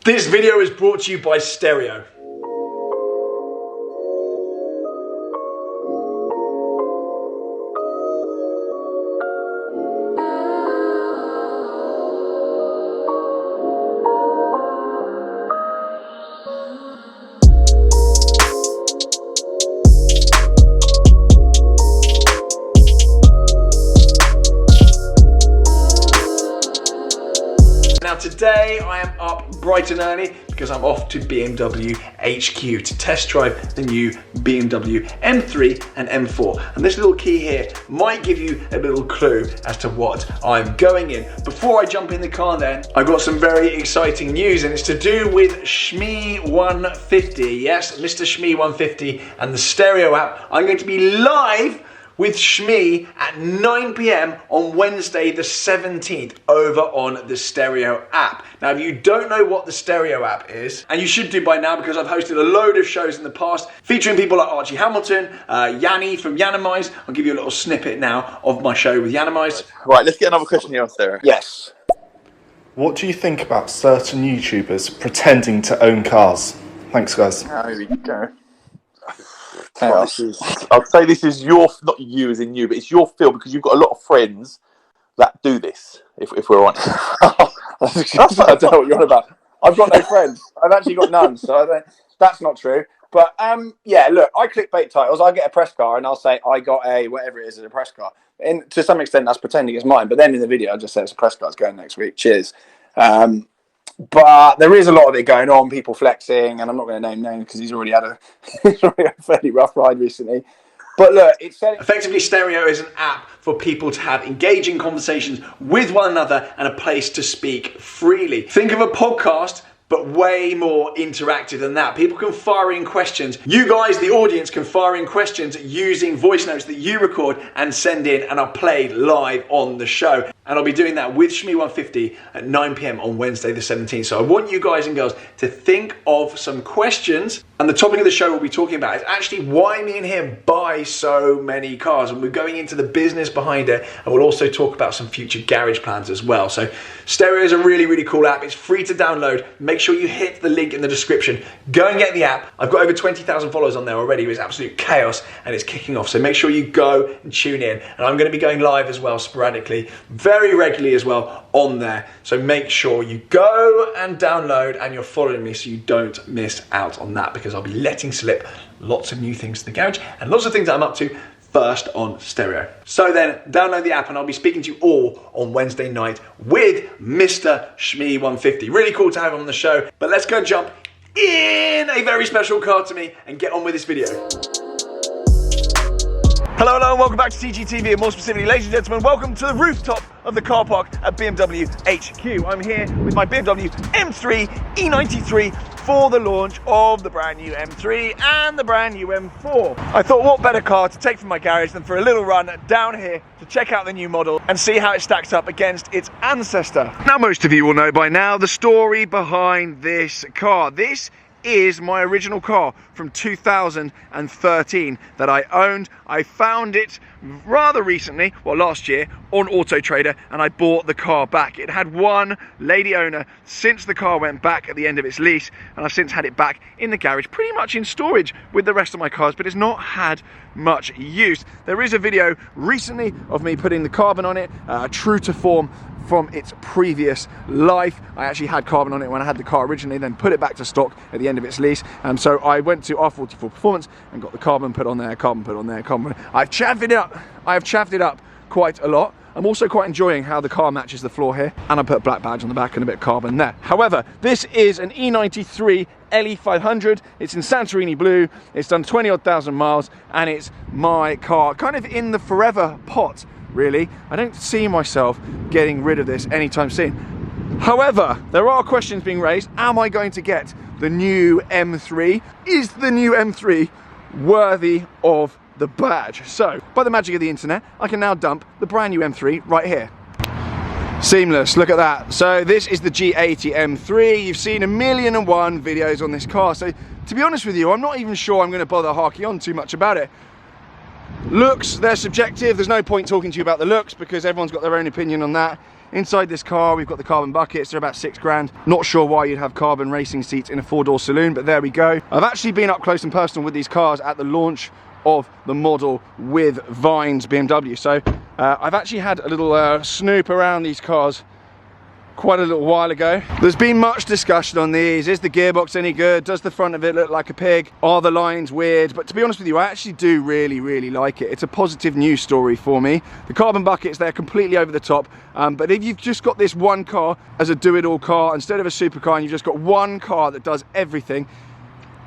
This video is brought to you by Stereo. Now today I am up bright and early because I'm off to BMW HQ to test drive the new BMW M3 and M4. And this little key here might give you a little clue as to what I'm going in. Before I jump in the car then, I've got some very exciting news, and it's to do with Shmee 150. Yes, Mr. Shmee 150 and the Stereo app. I'm going to be live with Shmee at 9 PM on Wednesday the 17th over on the Stereo app. Now if you don't know what the Stereo app is, and you should do by now because I've hosted a load of shows in the past featuring people like Archie Hamilton, Yanni from Yanimize. I'll give you a little snippet now of my show with Yanimize. Right, let's get another question here on Stereo. Yes. What do you think about certain YouTubers pretending to own cars? Thanks, guys. There we go. I'd say this is your, not you as in you, but it's your field because you've got a lot of friends that do this, if we're honest. That's what I don't know what you're on about. I've got no friends. I've actually got none, so that's not true. But yeah, look, I clickbait titles. I get a press car and I'll say I got a whatever it is as a press car. And to some extent, that's pretending it's mine. But then in the video, I just say it's a press car. It's going next week. Cheers. But there is a lot of it going on, people flexing, and I'm not going to name names because he's already had a fairly rough ride recently. But look, it's effectively Stereo is an app for people to have engaging conversations with one another and a place to speak freely. Think of a podcast, but way more interactive than that. People can fire in questions. You guys, the audience, can fire in questions using voice notes that you record and send in and are played live on the show. And I'll be doing that with Shmee 150 at 9 PM on Wednesday the 17th. So I want you guys and girls to think of some questions. And the topic of the show we'll be talking about is actually why me and him buy so many cars. And we're going into the business behind it. And we'll also talk about some future garage plans as well. So Stereo is a really, really cool app. It's free to download. Make sure you hit the link in the description. Go and get the app. I've got over 20,000 followers on there already. It's absolute chaos and it's kicking off. So make sure you go and tune in. And I'm going to be going live as well sporadically, very regularly as well on there. So make sure you go and download and you're following me so you don't miss out on that, because I'll be letting slip lots of new things to the garage and lots of things that I'm up to first on Stereo. So then download the app and I'll be speaking to you all on Wednesday night with Mr. Shmee 150. Really cool to have him on the show, but let's go jump in a very special car to me and get on with this video. Hello, hello, and welcome back to TGTV, and more specifically, ladies and gentlemen, welcome to the rooftop of the car park at BMW HQ. I'm here with my BMW M3 E93 for the launch of the brand new M3 and the brand new M4. I thought what better car to take from my garage than for a little run down here to check out the new model and see how it stacks up against its ancestor. Now, most of you will know by now the story behind this car. This is my original car from 2013 that I owned. I found it rather recently, well last year, on Auto Trader, and I bought the car back. It had one lady owner since the car went back at the end of its lease, and I've since had it back in the garage, pretty much in storage with the rest of my cars, but it's not had much use. There is a video recently of me putting the carbon on it, true to form from its previous life. I actually had carbon on it when I had the car originally, then put it back to stock at the end of its lease. So I went to R44 Performance and got the carbon put on there, carbon put on there, carbon. I've chaffed it up. I have chaffed it up quite a lot. I'm also quite enjoying how the car matches the floor here, and I put a black badge on the back and a bit of carbon there. However, this is an E93 LE500. It's in Santorini blue. It's done 20-odd thousand miles, and it's my car, kind of in the forever pot, really. I don't see myself getting rid of this anytime soon. However, there are questions being raised. Am I going to get the new M3? Is the new M3 worthy of the badge? So, by the magic of the internet, I can now dump the brand new M3 right here. Seamless, look at that. So this is the G80 M3. You've seen 1,000,001 videos on this car. So to be honest with you, I'm not even sure I'm going to bother harking on too much about it. Looks, they're subjective. There's no point talking to you about the looks because everyone's got their own opinion on that. Inside this car, we've got the carbon buckets. They're about 6 grand. Not sure why you'd have carbon racing seats in a 4-door saloon, but there we go. I've actually been up close and personal with these cars at the launch of the model with Vines BMW. So I've actually had a little snoop around these cars quite a little while ago. There's been much discussion on these. Is the gearbox any good? Does the front of it look like a pig? Are the lines weird? But to be honest with you, I actually do really like it. It's a positive news story for me. The carbon buckets, they're completely over the top. But if you've just got this one car as a do-it-all car instead of a supercar, and you've just got one car that does everything,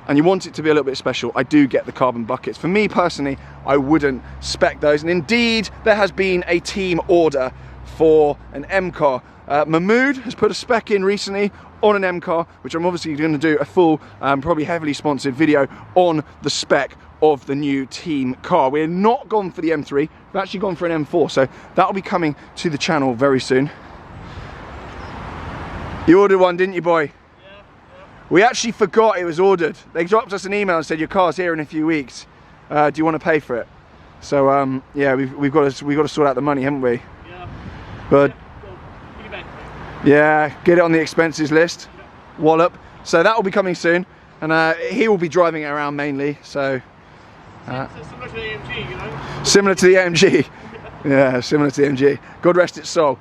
and you want it to be a little bit special, I do get the carbon buckets. For me personally, I wouldn't spec those. And indeed, there has been a team order for an M car. Mahmood has put a spec in recently on an M car, which I'm obviously going to do a full, probably heavily sponsored video on the spec of the new team car. We're not gone for the M3, we've actually gone for an M4, so that'll be coming to the channel very soon. You ordered one, didn't you, boy? Yeah. We actually forgot it was ordered. They dropped us an email and said your car's here in a few weeks. Do you want to pay for it? So yeah, we've got to sort out the money, haven't we? Yeah. But yeah, get it on the expenses list. Wallop. So that will be coming soon, and he will be driving it around mainly. So similar to the AMG, you know. Similar to the AMG. Yeah, similar to the AMG. God rest its soul.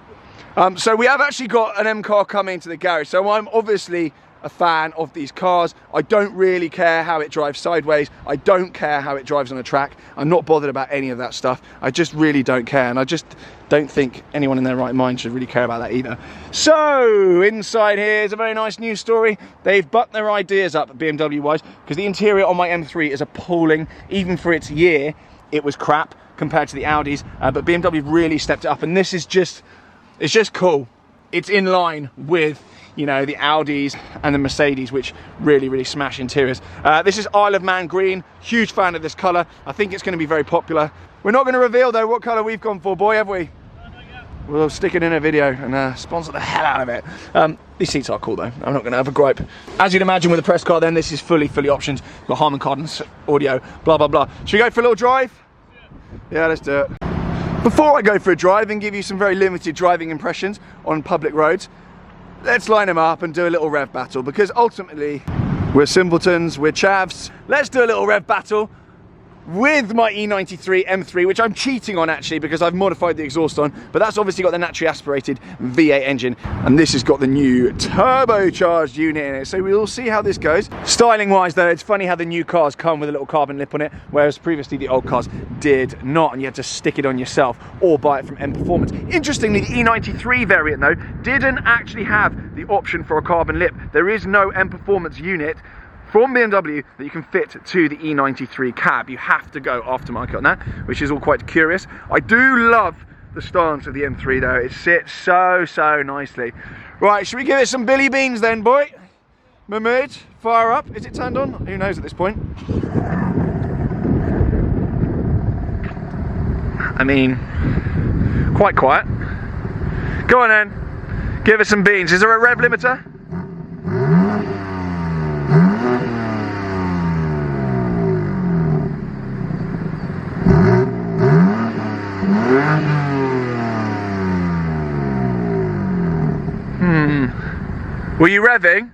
So we have actually got an M car coming to the garage. So I'm obviously a fan of these cars. I don't really care how it drives sideways. I don't care how it drives on a track. I'm not bothered about any of that stuff. I just really don't care, and I just don't think anyone in their right mind should really care about that either. So inside here is a very nice news story. They've bucked their ideas up BMW wise, because the interior on my M3 is appalling. Even for its year, it was crap compared to the Audis, but BMW really stepped it up, and this is just, it's just cool. It's in line with, you know, the Audis and the Mercedes, which really smash interiors. This is Isle of Man green. Huge fan of this colour. I think it's going to be very popular. We're not going to reveal though what colour we've gone for, boy, have we? We'll stick it in a video and sponsor the hell out of it. These seats are cool though. I'm not going to have a gripe. As you'd imagine with a press car, then this is fully optioned. Got Harman Kardon audio, blah blah blah. Should we go for a little drive? Yeah, let's do it. Before I go for a drive and give you some very limited driving impressions on public roads, let's line them up and do a little rev battle, because ultimately we're simpletons, we're chavs. Let's do a little rev battle with my E93 M3, which I'm cheating on actually because I've modified the exhaust on, but that's obviously got the naturally aspirated V8 engine, and this has got the new turbocharged unit in it, so we'll see how this goes. Styling wise though, it's funny how the new cars come with a little carbon lip on it, whereas previously the old cars did not, and you had to stick it on yourself or buy it from M Performance. Interestingly, the E93 variant though didn't actually have the option for a carbon lip. There is no M Performance unit from BMW that you can fit to the E93 cab. You have to go aftermarket on that, which is all quite curious. I do love the stance of the M3 though. It sits so nicely. Right, should we give it some Billy Beans then, boy? Mahmood, fire up. Is it turned on? Who knows at this point? I mean, quite quiet. Go on then, give us some beans. Is there a rev limiter? Were you revving?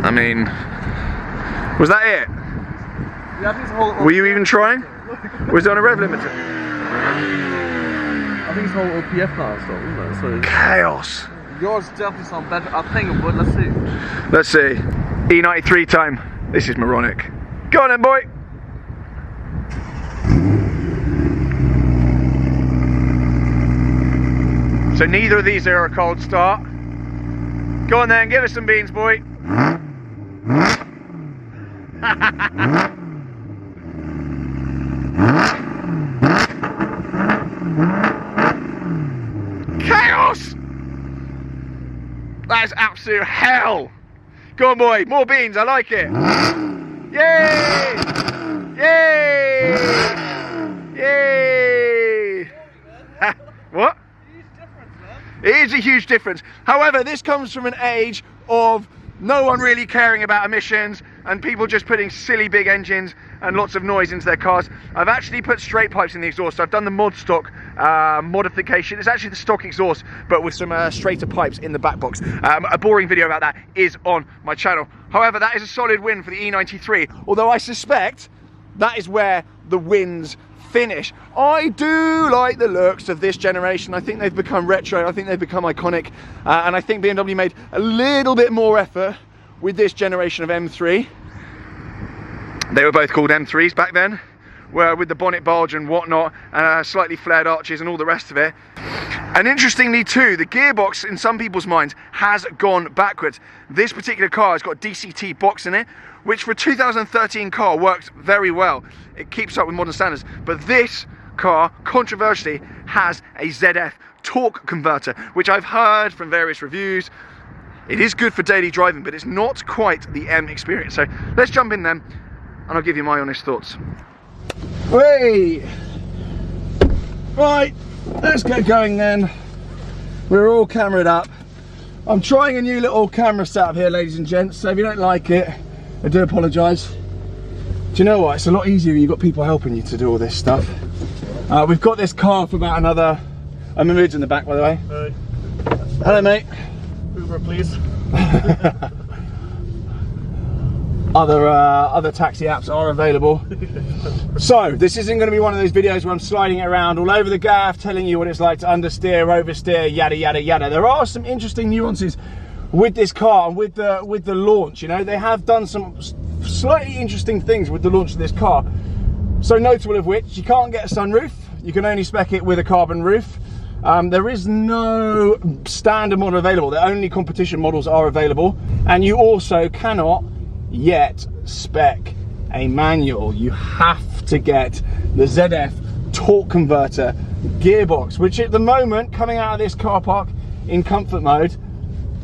I mean, was that it? Yeah, were you even trying? Was it on a rev limiter? I think it's all OPF now, so, isn't it? So chaos. Yours definitely sound better. I think it would. Let's see. Let's see. E93 time. This is moronic. Go on then, boy. So neither of these are a cold start. Go on then, give us some beans, boy. Chaos! That is absolute hell. Go on, boy, more beans, I like it. Yay! Yay! Yay! What? It is a huge difference. However, this comes from an age of no one really caring about emissions and people just putting silly big engines and lots of noise into their cars, I've actually put straight pipes in the exhaust. So I've done the mod stock modification. It's actually the stock exhaust, but with some straighter pipes in the back box. A boring video about that is on my channel. However, that is a solid win for the E93, although I suspect that is where the wins finish. I do like the looks of this generation. I think they've become retro, I think they've become iconic, and I think BMW made a little bit more effort with this generation of M3. They were both called M3s back then, where with the bonnet bulge and whatnot, and slightly flared arches and all the rest of it. And interestingly too, the gearbox in some people's minds has gone backwards. This particular car has got a DCT box in it, which for a 2013 car works very well. It keeps up with modern standards. But this car, controversially, has a ZF torque converter, which I've heard from various reviews. It is good for daily driving, but it's not quite the M experience. So let's jump in then, and I'll give you my honest thoughts. Hey! Right, let's get going then. We're all cameraed up. I'm trying a new little camera setup here, ladies and gents, so if you don't like it, I do apologise. Do you know what? It's a lot easier when you've got people helping you to do all this stuff. We've got this car for about another... Mahmood's in the back, by the way. Hey. Hello, mate. Uber, please. Other taxi apps are available. So this isn't going to be one of those videos where I'm sliding it around all over the gaff, telling you what it's like to understeer, oversteer, yada yada yada. There are some interesting nuances with this car and with the launch. You know, they have done some slightly interesting things with the launch of this car. So notable of which, you can't get a sunroof. You can only spec it with a carbon roof. There is no standard model available. The only competition models are available, and you also cannot yet spec a manual. You have to get the ZF torque converter gearbox, which at the moment, coming out of this car park in comfort mode,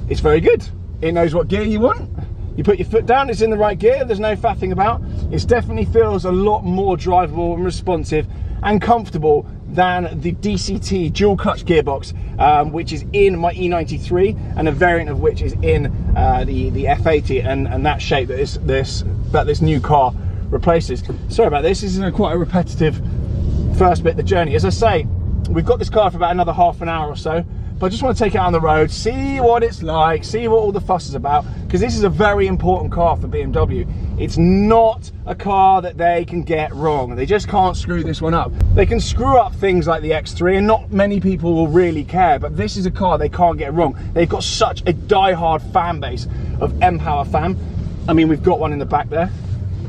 it's very good. It knows what gear you want. You put your foot down, it's in the right gear, there's no faffing about. It definitely feels a lot more drivable and responsive and comfortable than the DCT dual clutch gearbox, which is in my E93, and a variant of which is in the F80 and that shape that this new car replaces. Sorry about this. This is quite a repetitive first bit of the journey. As I say, we've got this car for about another half an hour or so, but I just want to take it out on the road, see what it's like, see what all the fuss is about, because this is a very important car for BMW. It's not a car that they can get wrong. They just can't screw this one up. They can screw up things like the X3, and not many people will really care, but this is a car they can't get wrong. They've got such a die-hard fan base of M-Power fan. I mean, we've got one in the back there,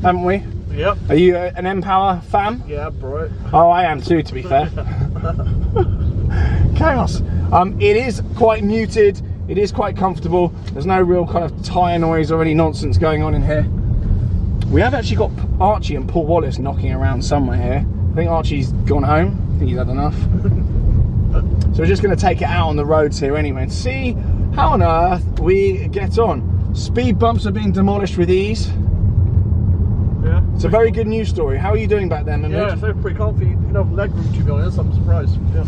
haven't we? Yep. Are you an M-Power fan? Yeah, bro. Oh, I am too, to be fair. Chaos. It is quite muted, it is quite comfortable, there's no real kind of tyre noise or any nonsense going on in here. We have actually got Archie and Paul Wallace knocking around somewhere here. I think Archie's gone home, I think he's had enough. So we're just going to take it out on the roads here anyway and see how on earth we get on. Speed bumps are being demolished with ease. Yeah. It's a very good news story. How are you doing back there, Mahmood? Yeah, so pretty comfy. Enough leg room, to be honest. I'm surprised. Yeah.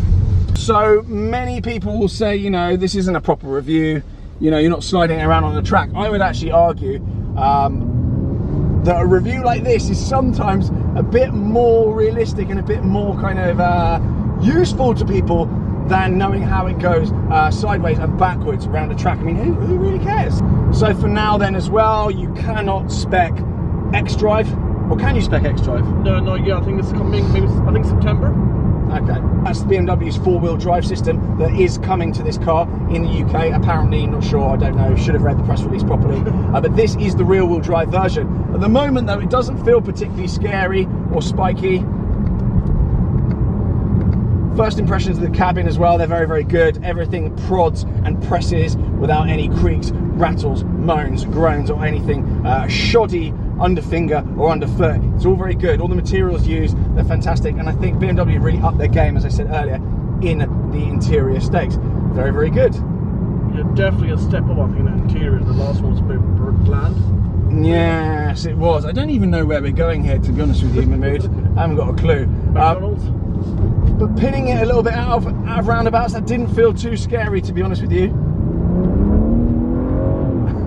So many people will say, you know, this isn't a proper review. You know, you're not sliding around on the track. I would actually argue that a review like this is sometimes a bit more realistic and a bit more kind of useful to people than knowing how it goes sideways and backwards around a track. I mean, who really cares? So for now then as well, you cannot spec X-Drive, or can you spec X-Drive? No, yeah, I think it's coming, maybe, I think September. Okay, that's BMW's four-wheel drive system that is coming to this car in the UK. Apparently, not sure, I don't know, should have read the press release properly. But this is the rear-wheel drive version. At the moment, though, it doesn't feel particularly scary or spiky. First impressions of the cabin as well, they're very, very good. Everything prods and presses without any creaks, rattles, moans, groans, or anything shoddy under finger or underfoot. It's all very good. All the materials used, they're fantastic. And I think BMW really upped their game, as I said earlier, in the interior stakes. Very, very good. Yeah, definitely a step up, I think, in the interior. The last one was a bit bland. Yes, it was. I don't even know where we're going here, to be honest with you, Mahmood. I haven't got a clue. McDonald's. But pinning it a little bit out of roundabouts, that didn't feel too scary, to be honest with you.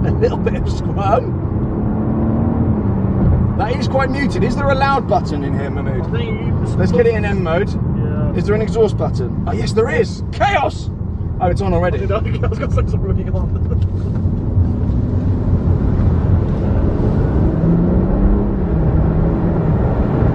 a little bit of squirm. That is quite muted. Is there a loud button in here, Mahmood? I think Let's get it in M mode. Yeah. Is there an exhaust button? Oh yes, there is. Chaos! Oh, it's on already. I was going to say it's already on.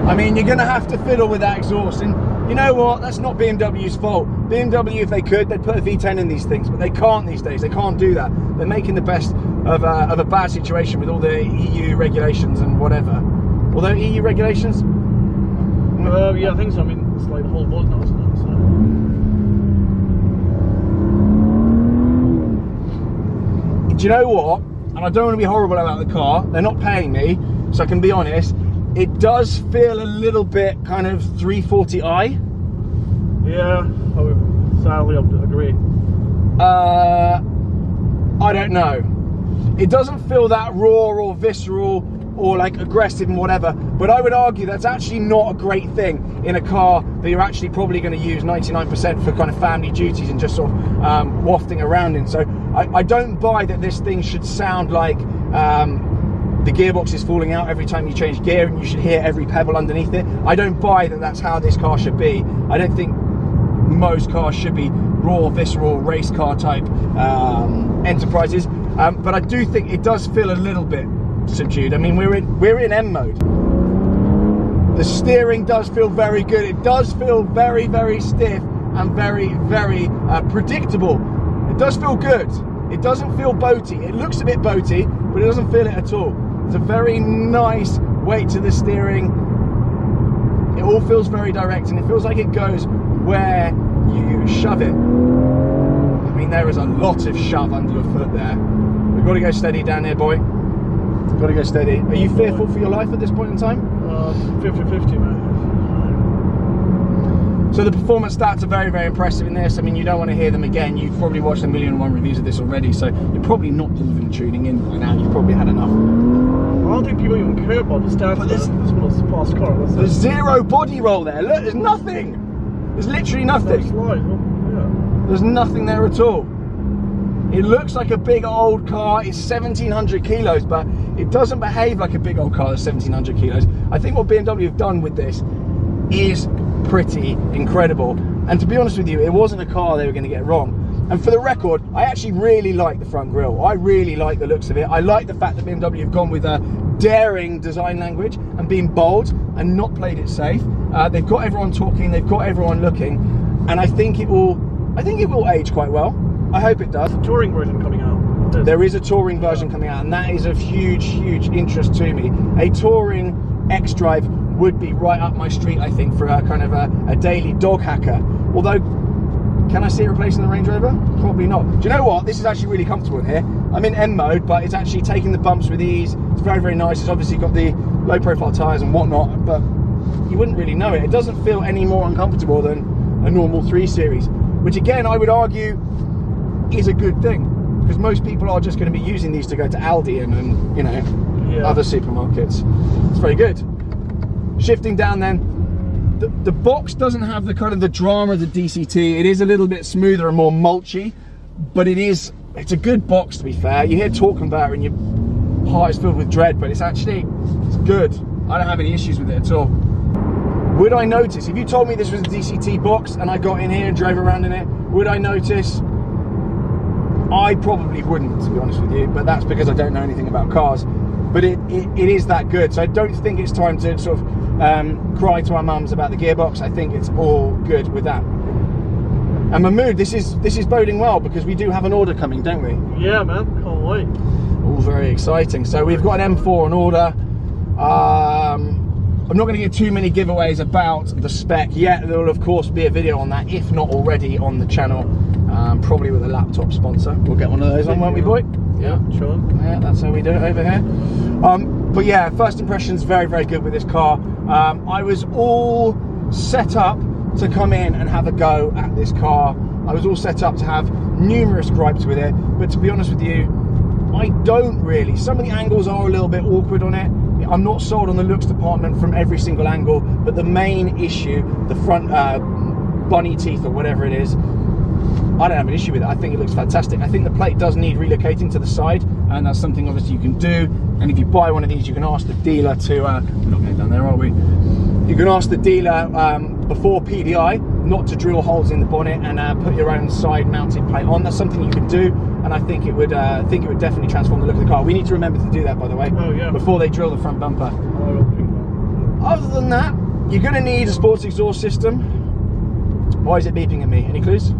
I mean, you're going to have to fiddle with that exhaust, and you know what? That's not BMW's fault. BMW, if they could, they'd put a V10 in these things, but they can't these days. They can't do that. They're making the best of a bad situation with all the EU regulations and whatever. Although EU regulations, Yeah, I think so. I mean, it's like the whole world now, isn't it? So. do you know what? And I don't want to be horrible about the car. They're not paying me, so I can be honest. It does feel a little bit kind of 340i. Yeah, I would sadly agree. I don't know. It doesn't feel that raw or visceral or like aggressive and whatever, but I would argue that's actually not a great thing in a car that you're actually probably going to use 99% for kind of family duties and just sort of wafting around in. So I don't buy that this thing should sound like the gearbox is falling out every time you change gear and you should hear every pebble underneath it. I don't buy that that's how this car should be. I don't think most cars should be raw, visceral, race car type enterprises, but I do think it does feel a little bit subdued. I mean, we're in M mode. The steering does feel very good. It does feel very, very stiff and very, very predictable. It does feel good. It doesn't feel boaty. It looks a bit boaty, but it doesn't feel it at all. It's a very nice weight to the steering. It all feels very direct, and it feels like it goes where you shove it. I mean, there is a lot of shove under your foot there. We've got to go steady down here, boy. Got to go steady. Are you fearful for your life at this point in time? 50-50, man. So the performance stats are very, very impressive in this. I mean, you don't want to hear them again. You've probably watched 1,000,001 reviews of this already, so you're probably not even tuning in by now. You've probably had enough. I don't think people even care about the stats. But this was a fast car. There's zero body roll there. Look, there's nothing. There's literally nothing. Yeah. There's nothing there at all. It looks like a big old car. It's 1,700 kilos, but it doesn't behave like a big old car that's 1,700 kilos. I think what BMW have done with this is pretty incredible. And to be honest with you, it wasn't a car they were going to get wrong. And for the record, I actually really like the front grille. I really like the looks of it. I like the fact that BMW have gone with a daring design language and being bold and not played it safe. They've got everyone talking, they've got everyone looking, and I think it will age quite well. I hope it does. There's a touring version coming out. There is a touring version coming out, and that is of huge, huge interest to me. A touring X-Drive would be right up my street, I think, for a kind of a daily dog hacker. Although, can I see it replacing the Range Rover? Probably not. Do you know what? This is actually really comfortable in here. I'm in M mode, but it's actually taking the bumps with ease. It's very, very nice. It's obviously got the low profile tyres and whatnot, but you wouldn't really know it. It doesn't feel any more uncomfortable than a normal 3 Series, which again, I would argue is a good thing, because most people are just going to be using these to go to Aldi and you know, other supermarkets. It's very good. Shifting down then, the box doesn't have the kind of the drama of the DCT. It is a little bit smoother and more mulchy, but it's a good box, to be fair. You hear torque converter and your heart is filled with dread, but it's good. I don't have any issues with it at all. Would I notice, if you told me this was a DCT box and I got in here and drove around in it, would I notice? I probably wouldn't, to be honest with you, but that's because I don't know anything about cars. But it is that good, so I don't think it's time to sort of cry to our mums about the gearbox. I think it's all good with that. And Mahmood, this is boding well, because we do have an order coming, don't we? Yeah, man, can't wait. All very exciting. So we've got an M4 on order. I'm not going to give too many giveaways about the spec yet. There will of course be a video on that, if not already, on the channel, probably with a laptop sponsor. We'll get one of those on, won't we, boy? Yeah, sure. Yeah, that's how we do it over here. But yeah, first impressions very, very good with this car. I was all set up to come in and have a go at this car. I was all set up to have numerous gripes with it, but to be honest with you, I don't really. Some of the angles are a little bit awkward on it. I'm not sold on the looks department from every single angle, but the main issue, the front bunny teeth or whatever it is, I don't have an issue with it. I think it looks fantastic. I think the plate does need relocating to the side, and that's something obviously you can do. And if you buy one of these, you can ask the dealer to, we're not going down there, are we? You can ask the dealer before PDI not to drill holes in the bonnet and put your own side mounted plate on. That's something you can do, and I think it would definitely transform the look of the car. We need to remember to do that, by the way, before they drill the front bumper. Other than that, you're going to need a sports exhaust system. Why is it beeping at me? Any clues?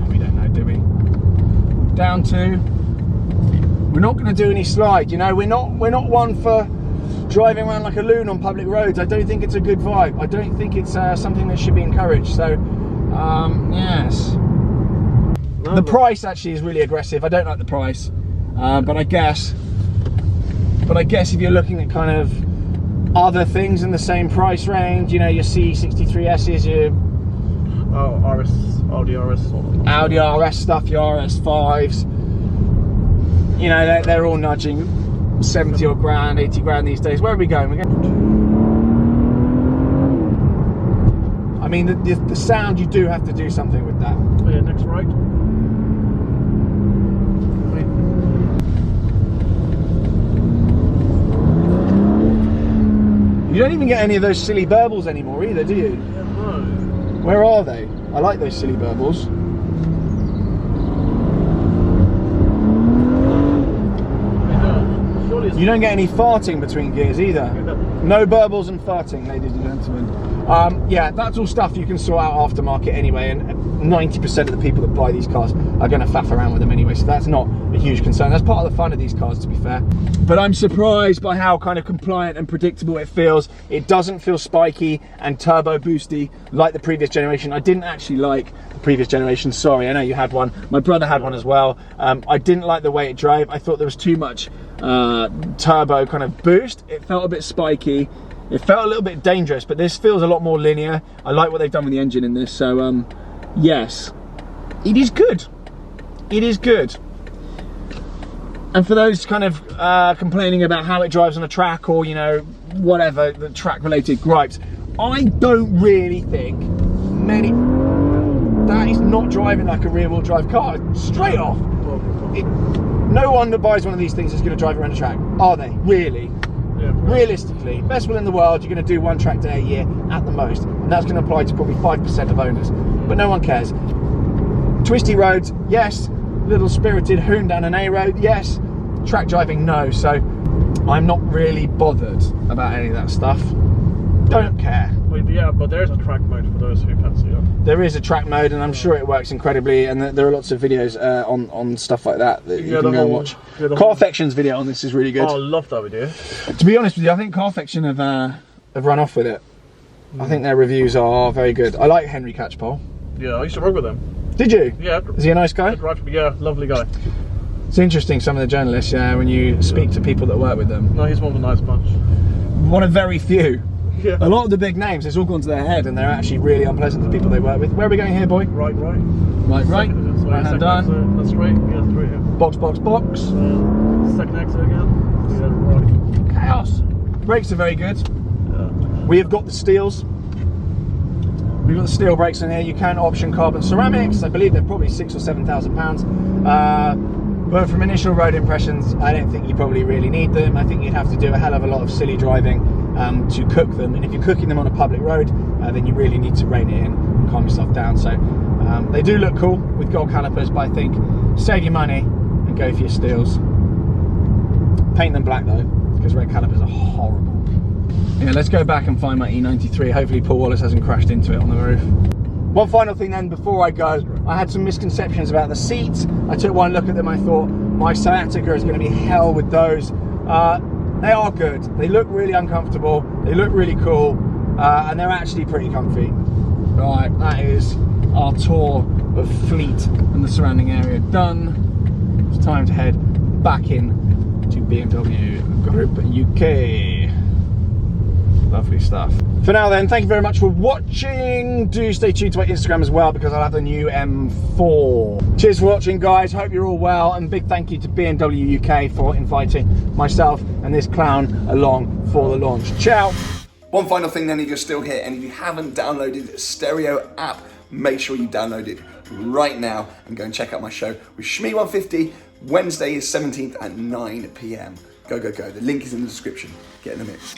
We don't know, do we? Down to. We're not going to do any slide. You know, we're not one for driving around like a loon on public roads. I don't think it's a good vibe. I don't think it's something that should be encouraged. So, yes. The price actually is really aggressive. I don't like the price, but I guess if you're looking at kind of other things in the same price range, you know, your C63S's, your Audi RS stuff, your RS5s, you know, they're all nudging 70 odd grand, 80 grand these days. Where are we going? We're going. I mean, the sound, you do have to do something with that. Oh, yeah, next right. You don't even get any of those silly burbles anymore either, do you? Yeah, no. Where are they? I like those silly burbles. You don't get any farting between gears either. No burbles and farting, ladies and gentlemen. Yeah, that's all stuff you can sort out aftermarket anyway, and 90% of the people that buy these cars are going to faff around with them anyway, so that's not a huge concern. That's part of the fun of these cars, to be fair. But I'm surprised by how kind of compliant and predictable it feels. It doesn't feel spiky and turbo boosty like the previous generation. I didn't actually like the previous generation, sorry, I know you had one. My brother had one as well. I didn't like the way it drove. I thought there was too much turbo kind of boost. It felt a bit spiky. It felt a little bit dangerous, but this feels a lot more linear. I like what they've done with the engine in this, so yes, it is good. It is good. And for those kind of complaining about how it drives on a track, or, you know, whatever, the track related gripes, I don't really think many, that is not driving like a rear wheel drive car, straight off. No one that buys one of these things is going to drive around a track, are they? Really? Yeah. Realistically, best will in the world, you're going to do one track day a year at the most, and that's going to apply to probably 5% of owners, but no one cares. Twisty roads, yes. Little spirited hoon down an A road, yes. Track driving, no. So I'm not really bothered about any of that stuff. Don't care. Well, yeah, but there's a track mode for those who fancy it. There is a track mode, and I'm sure it works incredibly, and there are lots of videos on stuff like that you can go and watch. Carfection's video on this is really good. Oh, I love that video. To be honest with you, I think Carfection have run off with it. I think their reviews are very good. I like Henry Catchpole. Yeah, I used to work with him. Did you? Yeah. Is he a nice guy? Yeah, lovely guy. It's interesting, some of the journalists, yeah, when you speak to people that work with them. No, he's one of a nice bunch. One of very few. Yeah. A lot of the big names, it's all gone to their head, and they're actually really unpleasant to people they work with. Where are we going here, boy? Right. Right. Right hand done. Exit. That's right. Yeah, straight. Yeah. Box. Second exit again. Yeah, right. Chaos. Brakes are very good. Yeah. We have got the steels. We've got the steel brakes in here. You can option carbon ceramics. I believe they're probably £6,000 or £7,000. But from initial road impressions, I don't think you probably really need them. I think you'd have to do a hell of a lot of silly driving to cook them. And if you're cooking them on a public road, then you really need to rein it in and calm yourself down. So they do look cool with gold calipers, but I think save your money and go for your steels. Paint them black though, because red calipers are horrible. Yeah, let's go back and find my E93. Hopefully Paul Wallace hasn't crashed into it on the roof. One final thing then before I go, I had some misconceptions about the seats. I took one look at them, I thought my sciatica is going to be hell with those. They are good. They look really uncomfortable, they look really cool, and they're actually pretty comfy. Right, that is our tour of Fleet and the surrounding area done. It's time to head back in to BMW Group UK. Lovely stuff. For now then, thank you very much for watching. Do stay tuned to my Instagram as well, because I'll have the new M4. Cheers for watching, guys. Hope you're all well, and big thank you to BMW UK for inviting myself and this clown along for the launch. Ciao. One final thing then, if you're still here, and if you haven't downloaded the Stereo app, make sure you download it right now and go and check out my show with Shmee 150. Wednesday is 17th at 9 p.m. Go, go, go. The link is in the description. Get in the mix.